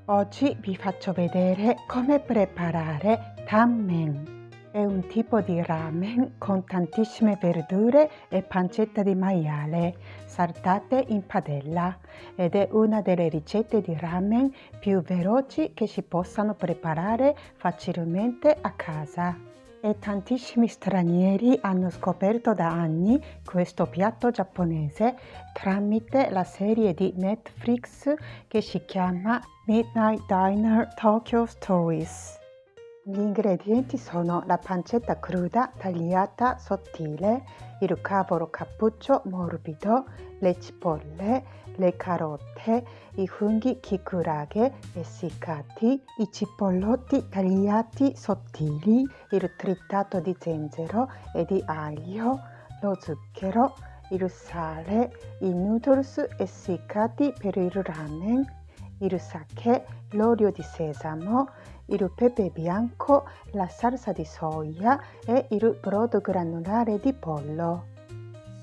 Oggi vi faccio vedere come preparare Tanmen. È un tipo di ramen con tantissime verdure e pancetta di maiale saltate in padella ed è una delle ricette di ramen più veloci che si possano preparare facilmente a casa. E tantissimi stranieri hanno scoperto da anni questo piatto giapponese tramite la serie di Netflix che si chiama Midnight Diner Tokyo Stories. Gli ingredienti sono la pancetta cruda tagliata sottile, il cavolo cappuccio morbido, le cipolle, le carote, i funghi kikurage essiccati, i cipollotti tagliati sottili, il tritato di zenzero e di aglio, lo zucchero, il sale, i noodles essiccati per il ramen, il sake, l'olio di sesamo, il pepe bianco, la salsa di soia e il brodo granulare di pollo.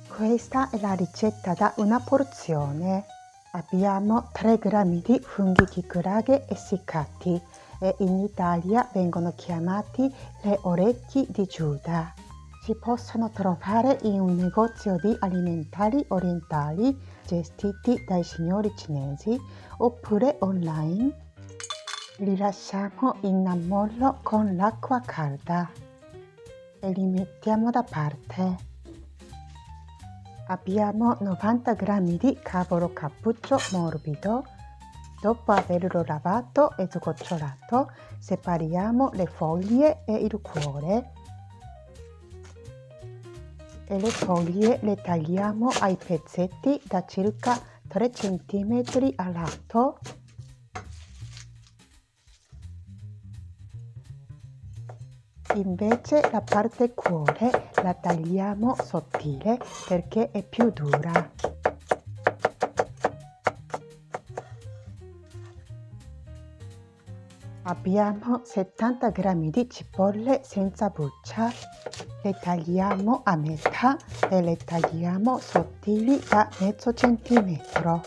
Questa è la ricetta da una porzione. Abbiamo 3 grammi di funghi kikurage essiccati e in Italia vengono chiamati le orecchie di Giuda. Si possono trovare in un negozio di alimentari orientali gestiti dai signori cinesi oppure online. Li lasciamo in ammollo con l'acqua calda e li mettiamo da parte. Abbiamo 90 g di cavolo cappuccio morbido. Dopo averlo lavato e sgocciolato, separiamo le foglie e il cuore. E le foglie le tagliamo ai pezzetti da circa 3 cm a lato. Invece la parte cuore la tagliamo sottile perché è più dura. Abbiamo 70 g di cipolle senza buccia. Le tagliamo a metà e le tagliamo sottili da mezzo centimetro.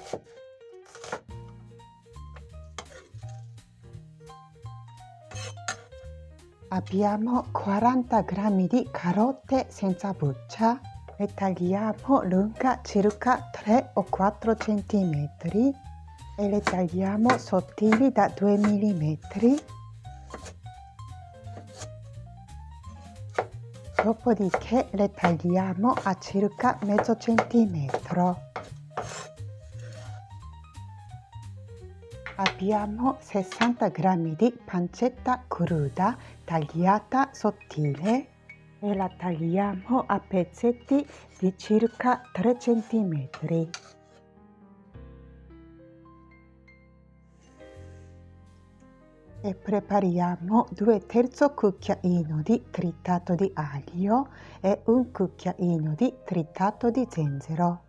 Abbiamo 40 g di carote senza buccia. Le tagliamo lunga circa 3 o 4 cm e le tagliamo sottili da 2 mm. Dopodiché le tagliamo a circa mezzo centimetro. Abbiamo 60 g di pancetta cruda tagliata sottile e la tagliamo a pezzetti di circa 3 cm. E prepariamo 2/3 cucchiaino di tritato di aglio e un cucchiaino di tritato di zenzero.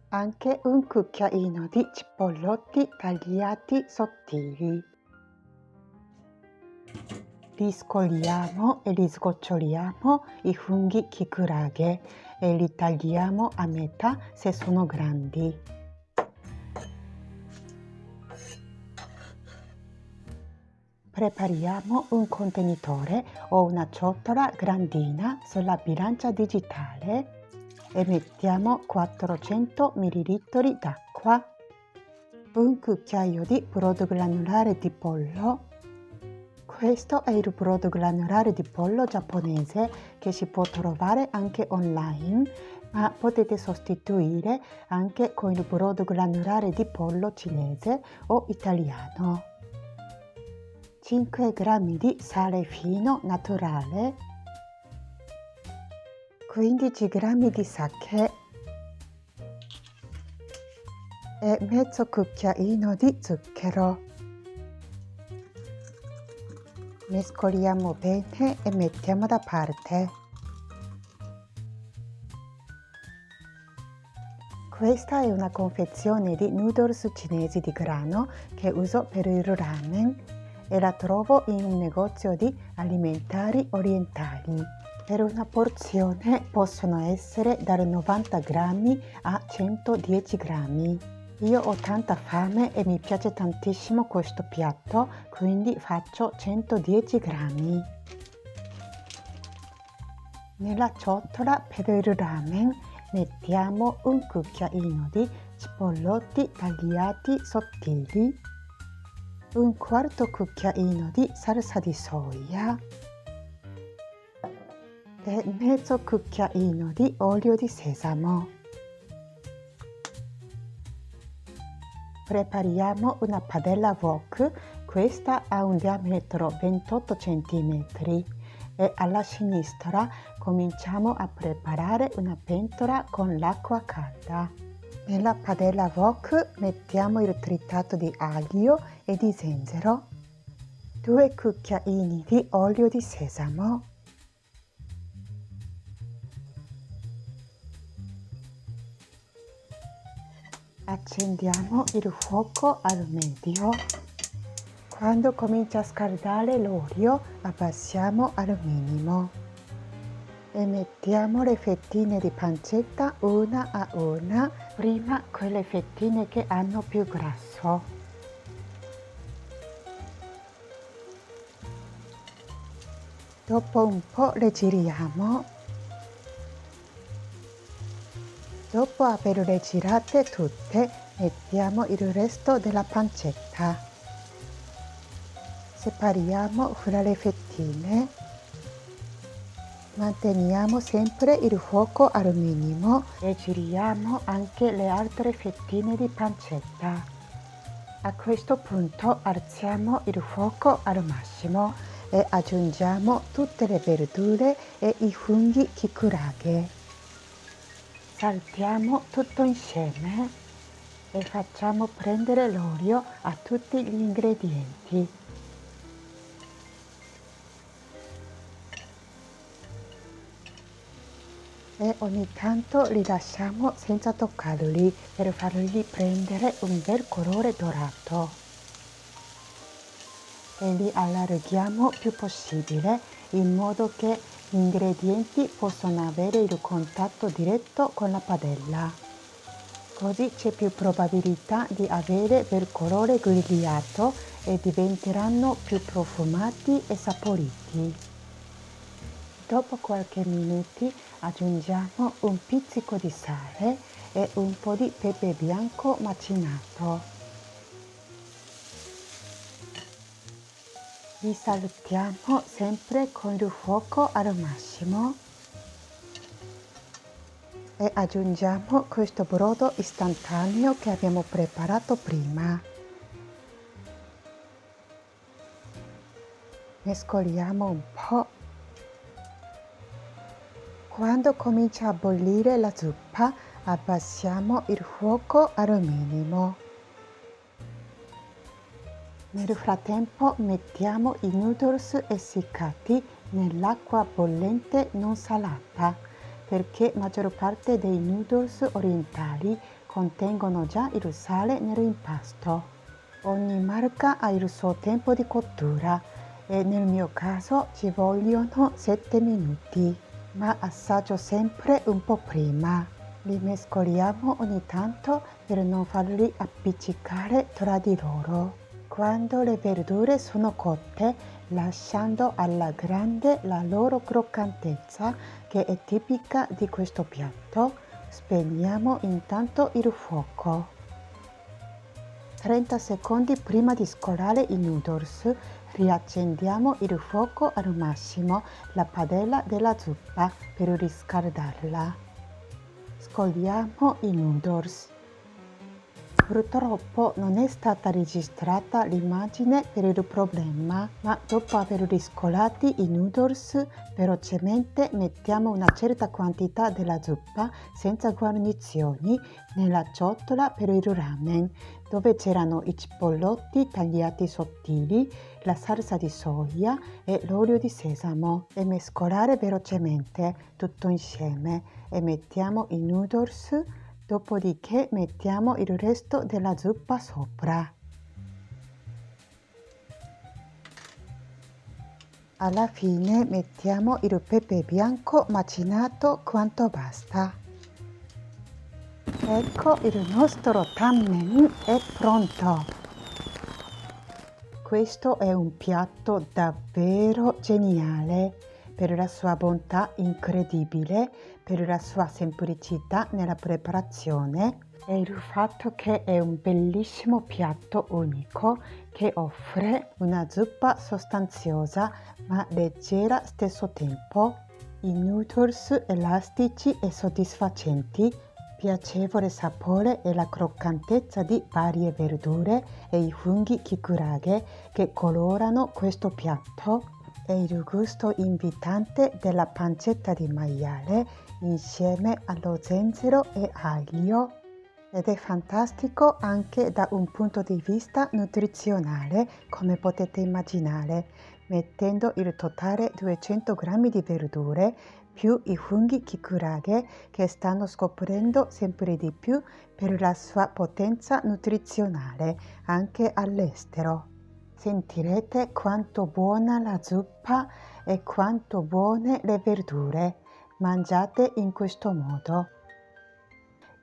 Anche un cucchiaino di cipollotti tagliati sottili. Li scogliamo e li sgoccioliamo i funghi kikurage e li tagliamo a metà se sono grandi. Prepariamo un contenitore o una ciotola grandina sulla bilancia digitale e mettiamo 400 ml d'acqua, un cucchiaio di brodo granulare di pollo. Questo è il brodo granulare di pollo giapponese che si può trovare anche online, ma potete sostituire anche con il brodo granulare di pollo cinese o italiano. 5 g di sale fino naturale, 15 g di sake e mezzo cucchiaino di zucchero. Mescoliamo bene e mettiamo da parte. Questa è una confezione di noodles cinesi di grano che uso per il ramen e la trovo in un negozio di alimentari orientali. Per una porzione possono essere dai 90 g a 110 g. Io ho tanta fame e mi piace tantissimo questo piatto, quindi faccio 110 grammi. Nella ciotola per il ramen mettiamo un cucchiaino di cipollotti tagliati sottili, un quarto cucchiaino di salsa di soia e mezzo cucchiaino di olio di sesamo. Prepariamo una padella wok, questa ha un diametro 28 cm e alla sinistra cominciamo a preparare una pentola con l'acqua calda. Nella padella wok mettiamo il tritato di aglio e di zenzero, 2 cucchiaini di olio di sesamo, accendiamo il fuoco al medio. Quando comincia a scaldare l'olio, abbassiamo al minimo e mettiamo le fettine di pancetta una a una, prima quelle fettine che hanno più grasso. Dopo un po' le giriamo. Dopo averle girate tutte, mettiamo il resto della pancetta. Separiamo fra le fettine. Manteniamo sempre il fuoco al minimo e giriamo anche le altre fettine di pancetta. A questo punto alziamo il fuoco al massimo e aggiungiamo tutte le verdure e i funghi kikurage. Saltiamo tutto insieme e facciamo prendere l'olio a tutti gli ingredienti. E ogni tanto li lasciamo senza toccarli per fargli prendere un bel colore dorato. E li allarghiamo più possibile in modo che gli ingredienti possano avere il contatto diretto con la padella. Così c'è più probabilità di avere del colore grigliato e diventeranno più profumati e saporiti. Dopo qualche minuto aggiungiamo un pizzico di sale e un po' di pepe bianco macinato. Li saltiamo sempre con il fuoco al massimo e aggiungiamo questo brodo istantaneo che abbiamo preparato prima. Mescoliamo un po'. Quando comincia a bollire la zuppa, abbassiamo il fuoco al minimo. Nel frattempo mettiamo i noodles essiccati nell'acqua bollente non salata, perché maggior parte dei noodles orientali contengono già il sale nell'impasto. Ogni marca ha il suo tempo di cottura e nel mio caso ci vogliono 7 minuti, ma assaggio sempre un po' prima. Li mescoliamo ogni tanto per non farli appiccicare tra di loro. Quando le verdure sono cotte, lasciando alla grande la loro croccantezza che è tipica di questo piatto, spegniamo intanto il fuoco. 30 secondi prima di scolare i noodles, riaccendiamo il fuoco al massimo, la padella della zuppa per riscaldarla. Scoliamo i noodles. Purtroppo non è stata registrata l'immagine per il problema, ma dopo aver riscolati i noodles, velocemente mettiamo una certa quantità della zuppa senza guarnizioni nella ciotola per il ramen, dove c'erano i cipollotti tagliati sottili, la salsa di soia e l'olio di sesamo, e mescolare velocemente tutto insieme e mettiamo i noodles. Dopodiché mettiamo il resto della zuppa sopra. Alla fine mettiamo il pepe bianco macinato quanto basta. Ecco il nostro tamen è pronto. Questo è un piatto davvero geniale per la sua bontà incredibile, per la sua semplicità nella preparazione e il fatto che è un bellissimo piatto unico che offre una zuppa sostanziosa ma leggera allo stesso tempo, i noodles elastici e soddisfacenti, piacevole sapore e la croccantezza di varie verdure e i funghi kikurage che colorano questo piatto e il gusto invitante della pancetta di maiale insieme allo zenzero e aglio. Ed è fantastico anche da un punto di vista nutrizionale, come potete immaginare, mettendo il totale 200 grammi di verdure più i funghi kikurage che stanno scoprendo sempre di più per la sua potenza nutrizionale anche all'estero. Sentirete quanto buona la zuppa e quanto buone le verdure. Mangiate in questo modo.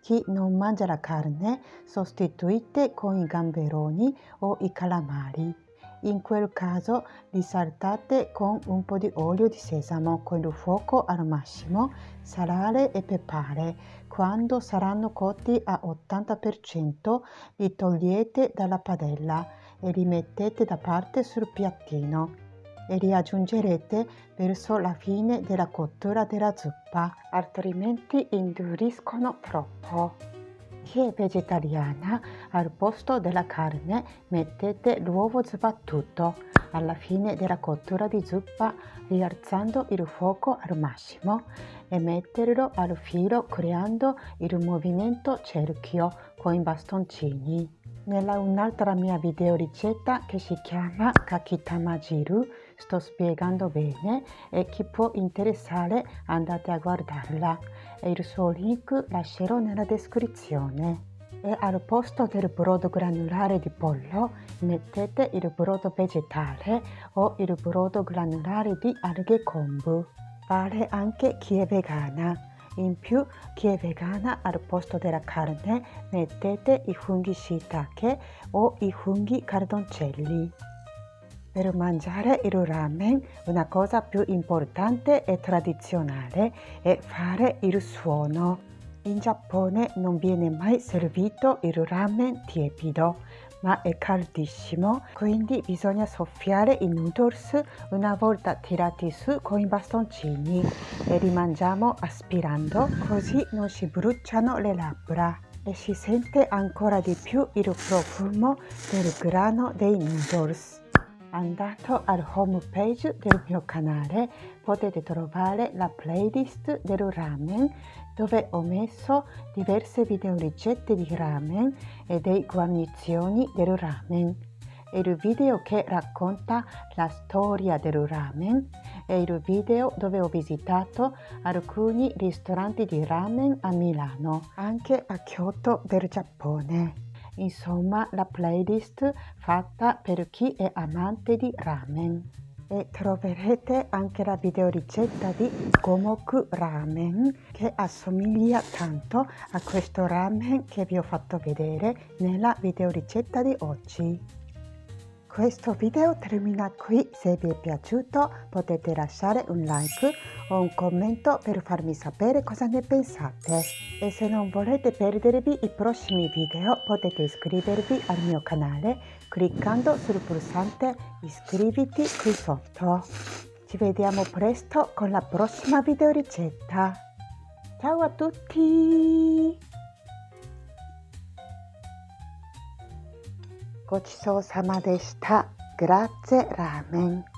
Chi non mangia la carne, sostituite con i gamberoni o i calamari. In quel caso li saltate con un po' di olio di sesamo con il fuoco al massimo, salare e pepe. Quando saranno cotti a 80% li togliete dalla padella e li mettete da parte sul piattino e li aggiungerete verso la fine della cottura della zuppa, altrimenti induriscono troppo. Chi è vegetariana, al posto della carne mettete l'uovo sbattuto alla fine della cottura di zuppa, rialzando il fuoco al massimo e metterlo al filo creando il movimento cerchio con i bastoncini. Nella un'altra mia video ricetta che si chiama Kakitamajiru sto spiegando bene e chi può interessare andate a guardarla e il suo link lascerò nella descrizione. E al posto del brodo granulare di pollo mettete il brodo vegetale o il brodo granulare di alghe kombu. Vale anche chi è vegana. In più, chi è vegana al posto della carne mettete i funghi shiitake o i funghi cardoncelli. Per mangiare il ramen una cosa più importante e tradizionale è fare il suono. In Giappone non viene mai servito il ramen tiepido, ma è caldissimo, quindi bisogna soffiare i noodles una volta tirati su con i bastoncini e li mangiamo aspirando, così non si bruciano le labbra e si sente ancora di più il profumo del grano dei noodles. Andando al homepage del mio canale potete trovare la playlist del ramen dove ho messo diverse video ricette di ramen e dei guarnizioni del ramen e il video che racconta la storia del ramen e il video dove ho visitato alcuni ristoranti di ramen a Milano, anche a Kyoto del Giappone. Insomma, la playlist fatta per chi è amante di ramen. E troverete anche la videoricetta di Gomoku Ramen che assomiglia tanto a questo ramen che vi ho fatto vedere nella videoricetta di oggi. Questo video termina qui, se vi è piaciuto potete lasciare un like o un commento per farmi sapere cosa ne pensate e se non volete perdervi i prossimi video potete iscrivervi al mio canale cliccando sul pulsante iscriviti qui sotto. Ci vediamo presto con la prossima video ricetta. Ciao a tutti! ごちそうさまでした。グラッツェラーメン。